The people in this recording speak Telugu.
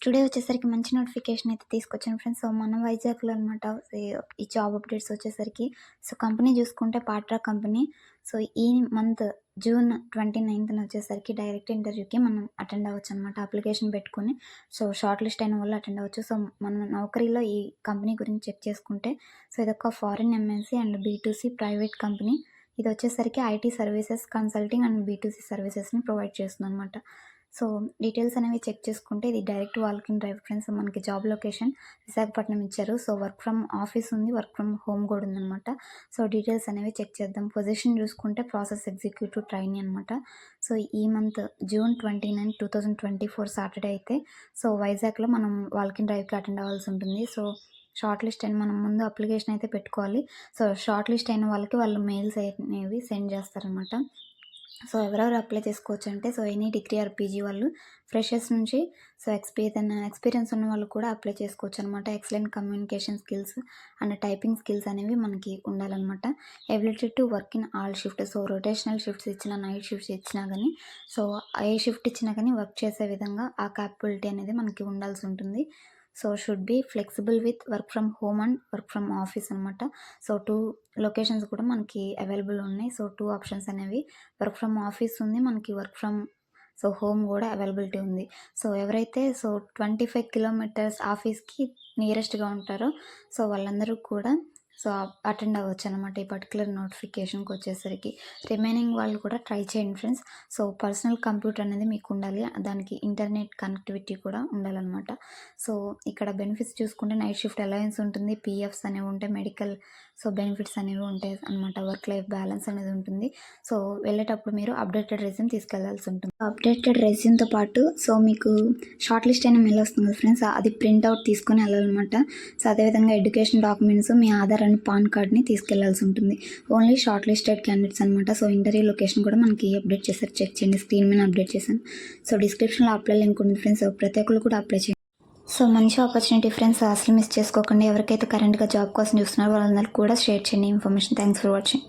టుడే వచ్చేసరికి మంచి నోటిఫికేషన్ అయితే తీసుకొచ్చాను ఫ్రెండ్స్. సో మన వైజాగ్లో అనమాట ఈ జాబ్ అప్డేట్స్ వచ్చేసరికి. సో కంపెనీ చూసుకుంటే పాట్రా కంపెనీ. సో ఈ మంత్ జూన్ 29న వచ్చేసరికి డైరెక్ట్ ఇంటర్వ్యూకి మనం అటెండ్ అవ్వచ్చు అనమాట. అప్లికేషన్ పెట్టుకుని సో షార్ట్ లిస్ట్ అయిన వాళ్ళు అటెండ్ అవ్వచ్చు. సో మన నౌకరీలో ఈ కంపెనీ గురించి చెక్ చేసుకుంటే, సో ఇదొక foreign MNC and B2C private company. ఇది వచ్చేసరికి IT services, consulting and B2C సర్వీసెస్ని ప్రొవైడ్ చేస్తుంది అనమాట. సో డీటెయిల్స్ అనేవి చెక్ చేసుకుంటే ఇది direct walk in drive friends. మనకి జాబ్ లొకేషన్ విశాఖపట్నం ఇచ్చారు. సో వర్క్ ఫ్రమ్ ఆఫీస్ ఉంది, వర్క్ ఫ్రమ్ హోమ్ కూడా ఉందన్నమాట. సో డీటెయిల్స్ అనేవి చెక్ చేద్దాం. పొజిషన్ చూసుకుంటే ప్రాసెస్ ఎగ్జిక్యూటివ్ ట్రైనీ అనమాట. సో ఈ మంత్ జూన్ 29, 2024 సాటర్డే అయితే సో వైజాగ్లో మనం వాల్క్ ఇన్ డ్రైవ్కి అటెండ్ అవ్వాల్సి ఉంటుంది. సో షార్ట్ లిస్ట్ అయిన మనం ముందు అప్లికేషన్ అయితే పెట్టుకోవాలి. సో షార్ట్ లిస్ట్ అయిన వాళ్ళకి వాళ్ళు మెయిల్స్ అనేవి సెండ్ చేస్తారనమాట. సో ఎవరెవరు అప్లై చేసుకోవచ్చు అంటే, so any degree or PG వాళ్ళు, ఫ్రెషర్స్ నుంచి సో ఎక్స్పీరియన్స్ ఉన్న వాళ్ళు కూడా అప్లై చేసుకోవచ్చు అనమాట. Excellent communication skills and typing skills అనేవి మనకి ఉండాలన్నమాట. Ability to work in all shift. So rotational shifts ఇచ్చినా, నైట్ షిఫ్ట్స్ ఇచ్చినా కానీ, సో ఏ షిఫ్ట్ ఇచ్చినా కానీ వర్క్ చేసే విధంగా ఆ క్యాపబిలిటీ అనేది మనకి ఉండాల్సి ఉంటుంది. So should be flexible with work from home and work from office అనమాట. సో 2 లొకేషన్స్ కూడా మనకి అవైలబుల్ ఉన్నాయి. సో 2 ఆప్షన్స్ అనేవి, వర్క్ ఫ్రమ్ ఆఫీస్ ఉంది, మనకి వర్క్ ఫ్రమ్ సో హోమ్ కూడా అవైలబిలిటీ ఉంది. సో ఎవరైతే సో 25 కిలోమీటర్స్ ఆఫీస్కి నియరెస్ట్గా ఉంటారో సో వాళ్ళందరూ కూడా సో అటెండ్ అవ్వచ్చు అనమాట ఈ పర్టికులర్ నోటిఫికేషన్కి వచ్చేసరికి. రిమైనింగ్ వాళ్ళు కూడా ట్రై చేయండి ఫ్రెండ్స్. సో పర్సనల్ కంప్యూటర్ అనేది మీకు ఉండాలి, దానికి ఇంటర్నెట్ కనెక్టివిటీ కూడా ఉండాలన్నమాట. సో ఇక్కడ బెనిఫిట్స్ చూసుకుంటే నైట్ షిఫ్ట్ అలవెన్స్ ఉంటుంది, పిఎఫ్స్ అనేవి ఉంటాయి, మెడికల్ సో బెనిఫిట్స్ అనేవి ఉంటాయి అనమాట, వర్క్ లైఫ్ బ్యాలెన్స్ అనేది ఉంటుంది. సో వెళ్ళేటప్పుడు మీరు అప్డేటెడ్ రెజ్యూమ్ తీసుకెళ్లాల్సి ఉంటుంది. అప్డేటెడ్ రెజ్యూమ్తో పాటు సో మీకు షార్ట్ లిస్ట్ అయిన మెయిల్ వస్తుంది కదా ఫ్రెండ్స్, అది ప్రింట్అవుట్ తీసుకొని వెళ్ళాలన్నమాట. సో అదేవిధంగా education documents, me Aadhaar and pan కార్డ్ని తీసుకెళ్లాల్సి ఉంటుంది. ఓన్లీ షార్ట్ లిస్టెడ్ క్యాండిడేట్స్ అనమాట. సో ఇంటర్వ్యూ లొకేషన్ కూడా మనకి అప్డేట్ చేశారు, చెక్ చేయండి, స్క్రీన్ మీద అప్డేట్ చేశాను. సో డిస్క్రిప్షన్లో అప్లై లింక్ ఉంది ఫ్రెండ్స్. సో ప్రతి ఒక్కరు కూడా అప్లై చేయండి. సో మంచి ఆపర్చునిటీ ఫ్రెండ్స్, అసలు మిస్ చేసుకోకండి. ఎవరికైతే కరెంట్గా జాబ్ కోసం చూస్తున్నారో వాళ్ళందరికీ కూడా షేర్ చేయండి ఇన్ఫర్మేషన్. Thanks for watching.